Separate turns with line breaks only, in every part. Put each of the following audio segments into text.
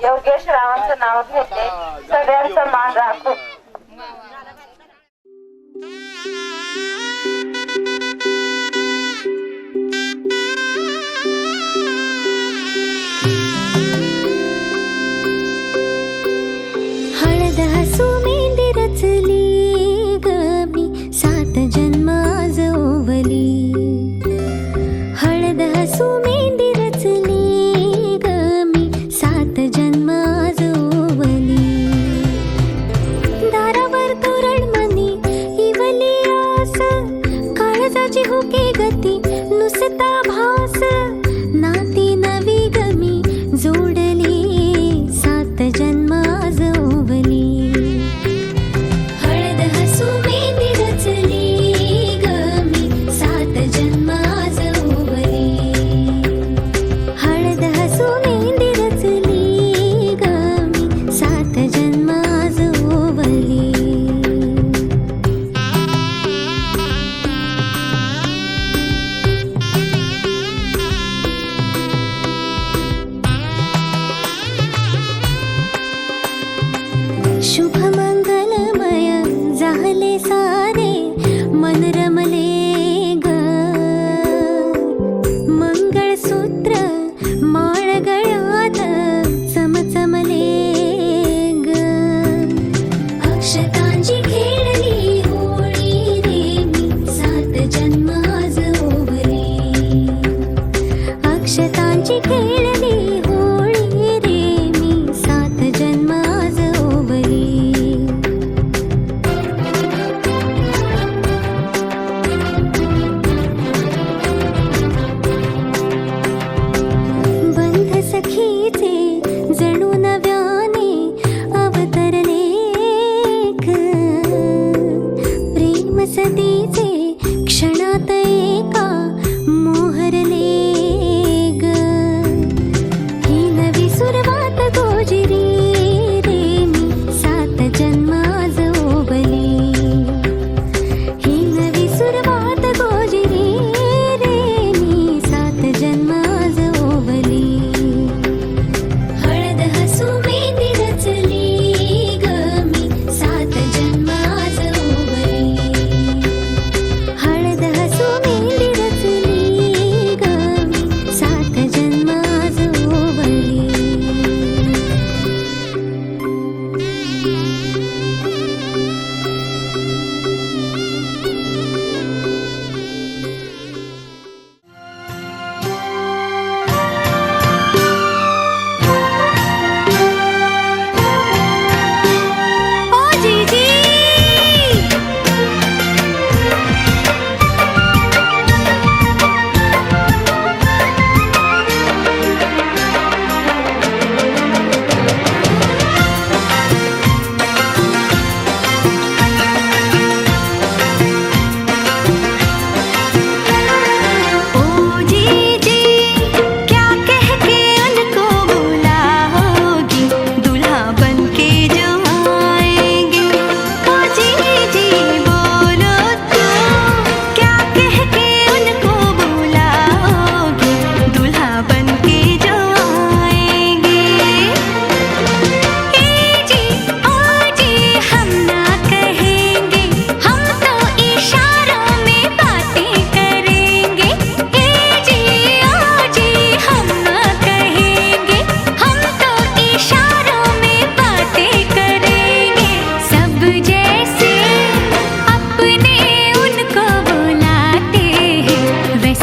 योगेश रावांचं नाव घेते सगळ्यांचं मान राखू.
हळद हसू मेंदी रचली गमी सात जन्म आज ओवली. हळद हसू मेंदी रचली गमी सात जन्म आज ओवली. दारावर तोरण मनी इवली आस काळजाची हुके गती नुसता भास. नाती नवी गमी जोडली सात जन्म आज ओवली. हळद हसू मेंदी रचली गमी सात जन्म आज ओवली. हळद हसू मेंदी रचली गमी सात जन्म आज ओवली.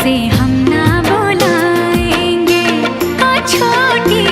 से हम ना बुलाएंगे ओ छोटी।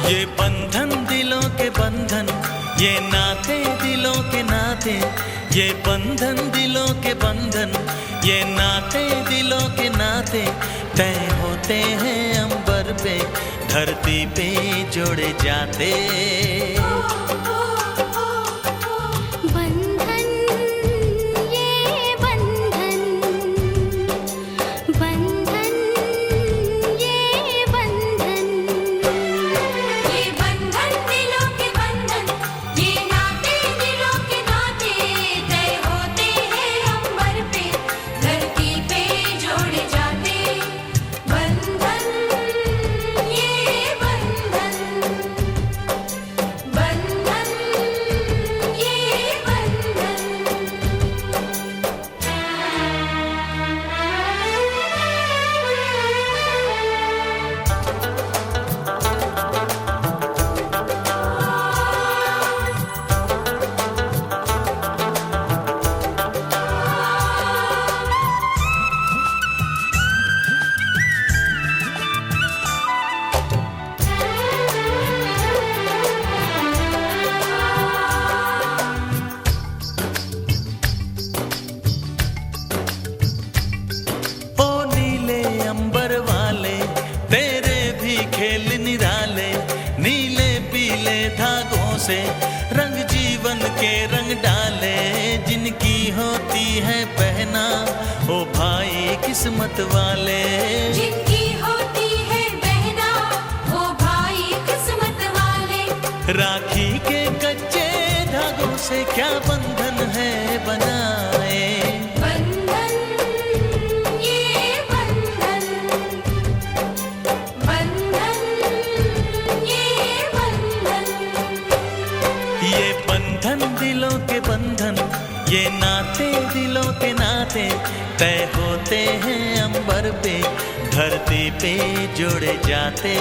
ये बंधन दिलों के बंधन, ये नाते दिलों के नाते, ये बंधन दिलों के बंधन, ये नाते दिलों के नाते तय होते हैं अंबर पे, धरती पे जोड़े जाते। से रंग जीवन के रंग डाले, जिनकी होती है पहना ओ भाई किस्मत वाले,
जिनकी होती है बहना ओ भाई किस्मत वाले।
राखी के कच्चे धागों से क्या बंधन है बनाए, दिलों के बंधन, ये नाते दिलों के नाते तय होते हैं अंबर पे, धरती पे जोड़े जाते।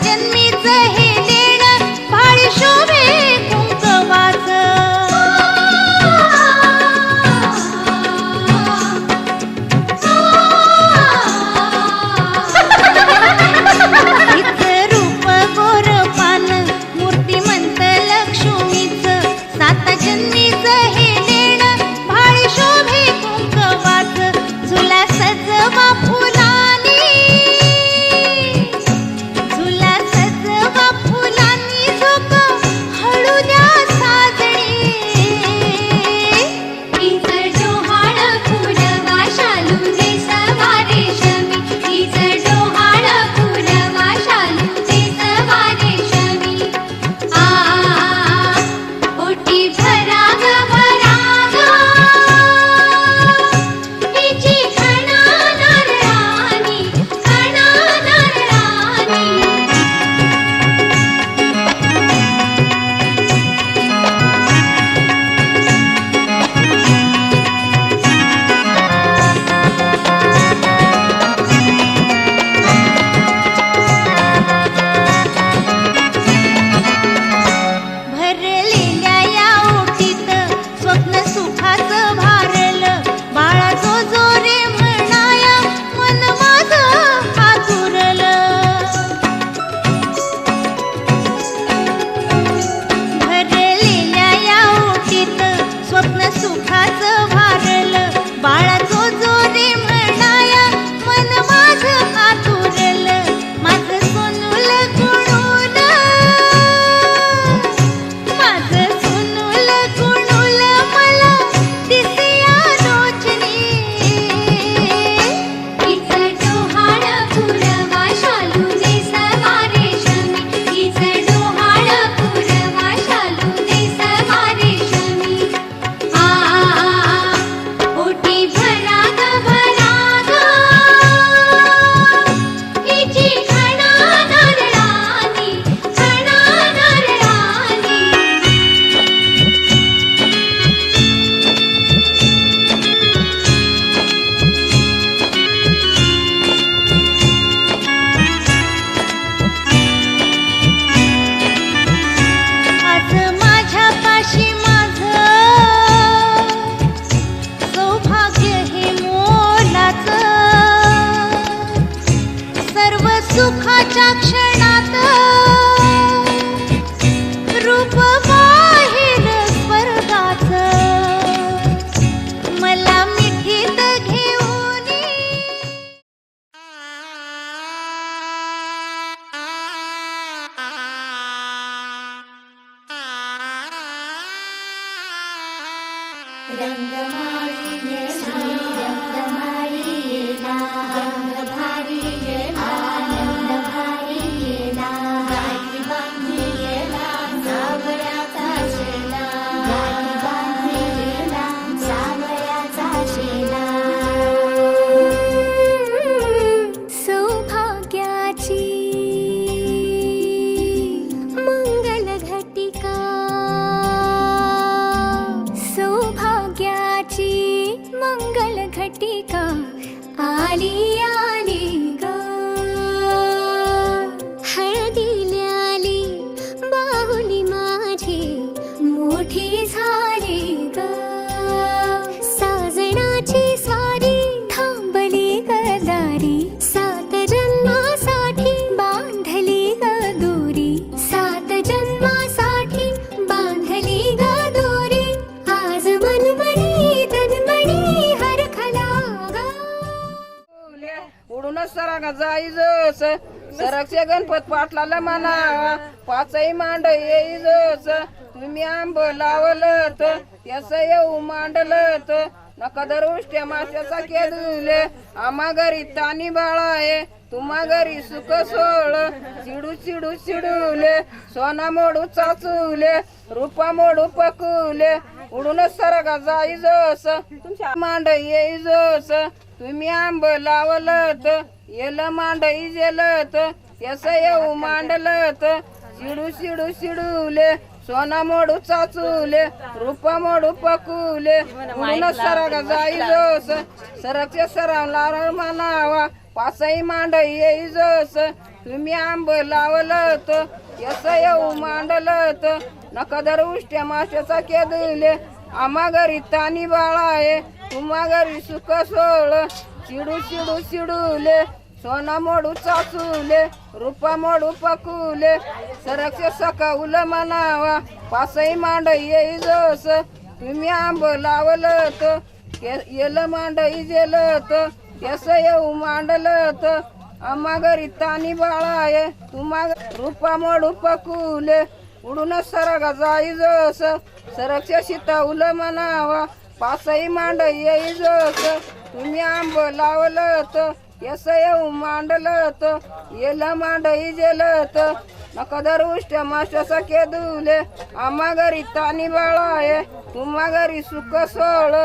जन्मीच हे देणं भाळी शोभे कुंकवाच हिचं रूप गोर पान मूर्तिमंत लक्ष्मीच सात जन्मीच हे देणं भाळी शोभे कुंकवाच झुला सजवा फुलानी झुला सजवा फुलानी झोक हळू द्या साजणी हिचं डोहाळ फुलवा शालू नेसवा रेशमी हिचं डोहाळ फुलवा शालू नेसवा रेशमी ओटी भरा ग भरा ग हिची खणा नारळानी खणा नारळानी भरलेल्या या ओटीत स्वप्न सुखाचं भारलं बाळा जो जो रे म्हणाया मन माझं आतुरलं भरलेल्या या ओटीत स्वप्न सुखाचं भारलं बाळा जो जो रे म्हणाया मन माझं आतुरलं माझं सोनूल कुणूल माझं सोनूल कुणूल मला दिसिया रोचनी हिचं डोहाळ फुलवा शालू नेसवा रेशमी हिचं डोहाळ फुलवा शालू नेसवा रेशमी ओटी भरा ग भरा ग हिची खणा नारळानी खणा नारळानी आज माझ्या पाशी माझं सौभाग्य हे मोलाचं सर्व सुखाच्या क्षणात रूप बाहेर स्वर्गाचं मला मिठीत घेऊन सौभाग्याची मंगल घटिका सौभाग्याची मंगल घटिका आली आली ग हळदीला आली बाहुली माझी मोठी झाली ग साजणाची स्वारी थांबली गदारी सात जन्मासाठी बांधली ग दोरी सात जन्मासाठी बांधली ग दोरी आज मनमणी तन्मणी हरखला ग
उडूनच सरागा जाईजोस सरकचे गणपत पाटलाला म्हणा पाचही मांड येईजोस तुम्ही आंब लावलत याच येऊ मांडलत नका दरुष्ट्या माशाचा केदुले आम्हा घरी तानी बाळा आहे तुम्हा घरी सुख सोळ चिडू चिडू चिडूले सोना मोडू चाचूले रूपा मोडू पकुले उडूनच सरगा जाईजोस तुमच्या मांड येईजोस तुम्ही आंब लावलत येल मांड इजेलत याच येऊ मांडलत चिडू चिडू चिडूले सोना मोडू चाचूले रूपा मोडू पकुले उडून सरग जाईजोस सरकचे सराव लार म्हणावा पाचही मांड येईजस तुम्ही आंब लावलं तर यस येऊ मांडलं तर नकदर उष्ट्या माशाचा केदुले आम्हा घरी तानी बाळा आहे तुम्हा घरी सुख सोळ चिडू चिडू चिडूले सोना मोडू चाचुले रूपा मोडू पकुले सरक्ष सकाउल म्हणावा पाचही मांड येईजस तुम्ही आंब लावलं तर येलं मांड इजेलं तर यस येऊ मांडलं तर आम्हा घरी तानी बाळा आहे तुम्हा रूपा मोडू पकुले उडून सरगा जाईजस सरक्ष शिताउल म्हणावा पाचही मांड येईजस तुम्ही आंब लावलं तर यस येऊ मांडलं तर येलं मांड इजेलं तर नकदर उष्ट्या माशाचा केदुले आम्हा घरी तानी बाळा आहे तुम्हा घरी सुख सोळ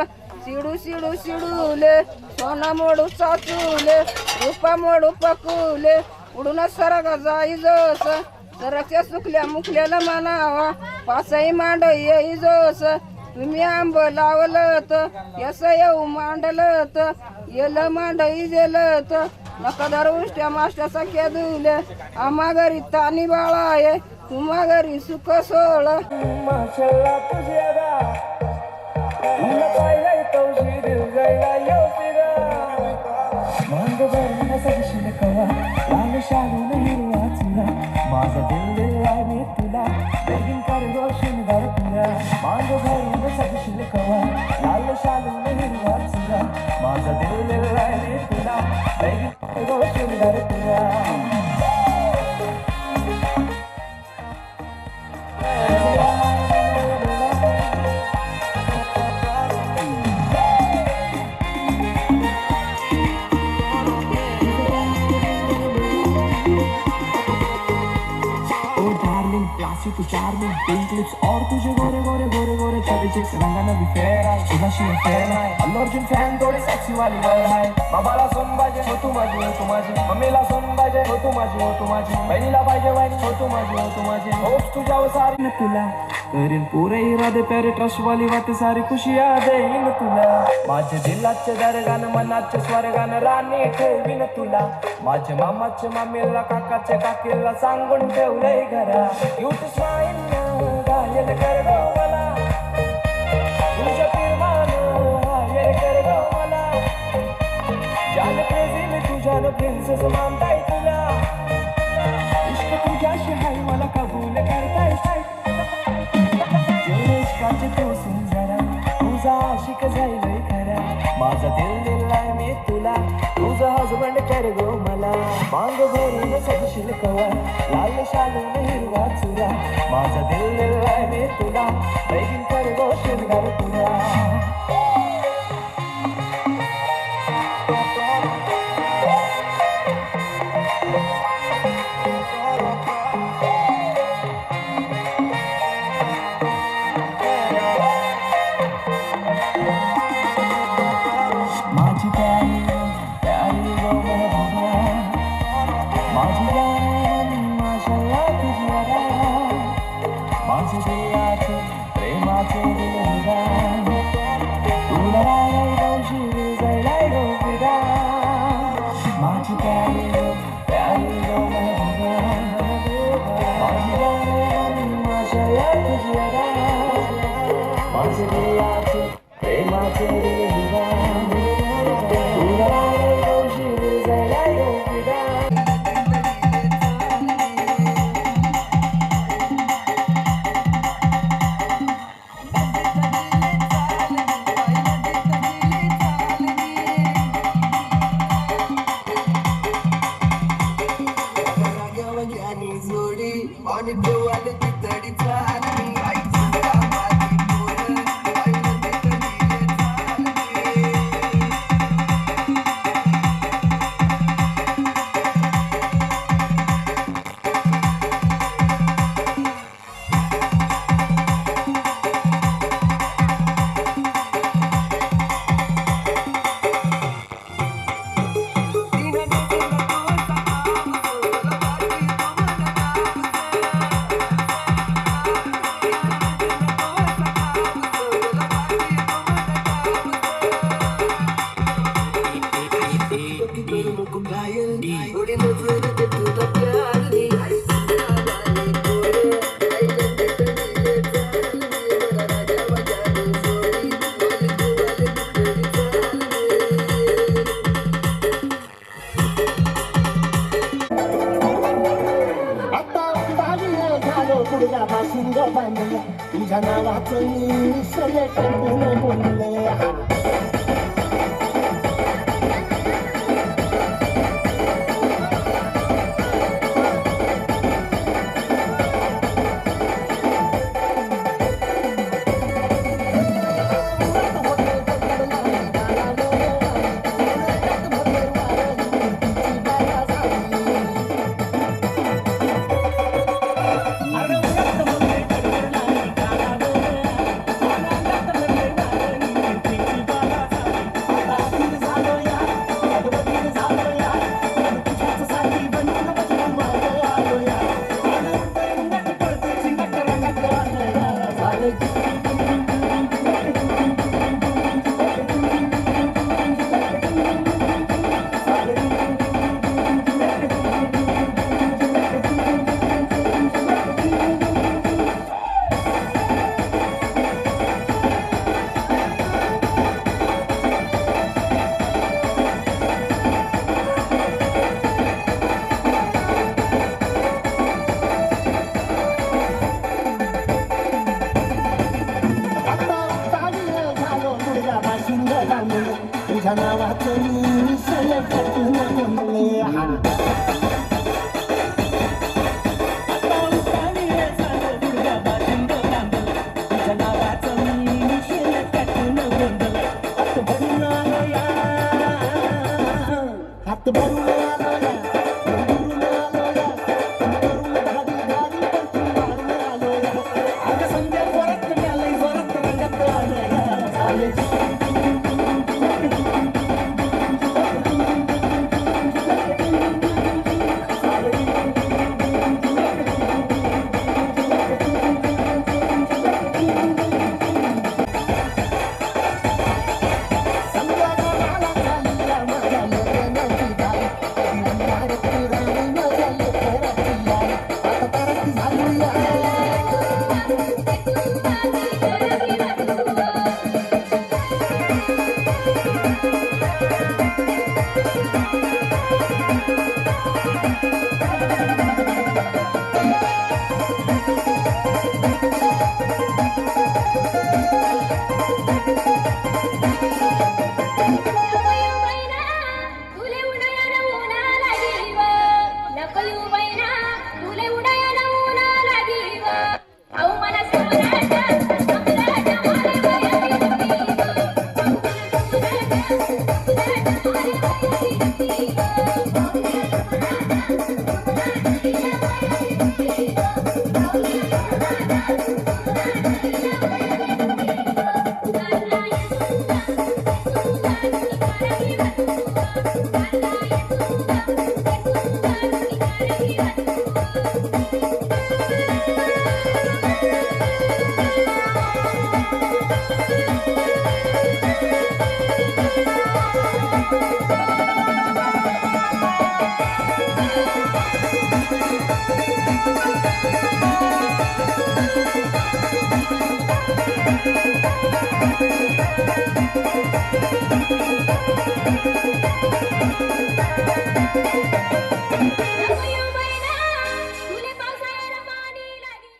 चिडू चिडू चिडूले सोना मोडू चाचुले रूपा मोडू पकुले उडून सरगा जाईजस सरक्ष सुकल्या मुकल्याला म्हणावा पाचही मांड येईजस तुम्ही आंब लावलं तर यस येऊ मांडलं तर येलं मांड इजेलं तर नकदर उष्ट्या माशाचा केदुले आम्हा घरी तानी बाळा आहे तुम्हा घरी सुख सोळ
माझा दिल दिलाय मी तुला बेगीन कर रोशन घर तुला मांग भरून सगशील कवा लाल शालून हिरवा तुला माझा दिल दिलाय मी तुला बेगीन कर रोशन घर तुला Classy to charming, pink lips और तुझे गोरे गोरे गोरे गोरे चले चिक्स रंगाना भी फेयर है सुभाषी में फेयर है अल्लू अर्जुन फैन थोड़ी सेक्सी वाली गर्ल है बाबाला सोन बाजे हो तू माझी मम्मीला सोन बाजे हो तू माझी बहिणीला पाहिजे वाईन हो तू माझी होप्स तुझ्यावर सारी न तुला करीन पुरे इरादे प्यारे ट्रस्ट वाली बातें सारी खुशियां देईन तुला माझे दिलाचे दरगान मनाचे स्वर्गान राणी ठेवीन तुला माझे मामाचे मामीला काकाचे काकीला सांगून ठेवलंय घरा क्यूट स्माईल घायल कर गो मला तुझ्या पिरमान घायल कर गो मला जान क्रेझी मी तुझ्यानं प्रिन्सेस मानताय तुला इश्क तुझ्याशी हाय मला कबूल करताय इश्काचे तू सुंदरा तुझा आशिक जाईल खरा माझा दिल दिलाय मी तुला तुझा हजबंड कर गो मला मांग भरून सगशील कवा लाल शालून हिरवा चुरा माझा दिल दिलाय मी तुला बेगीन कर गो शृंगार तुला माझी प्यारी प्यारी गो महबूबा माझी जान माशाल्लाह तुझी अदा माझे दिलाचे प्रेमाचे दिलगान तुला राय गौशी जायलाय गो फिरा माझी प्यारी गो महबूबा माझी जान माशाल्लाह तुझी अदा माझे दिलाचे प्रेमाचे दिलगान तुला राय गौशी जायलाय गो फिरा पुढगा बाशिंग बांधल्या तुझ्या नावाचं मी सगळे करून बोलले तुझ्या नावाचं मी सगळे करून बोलले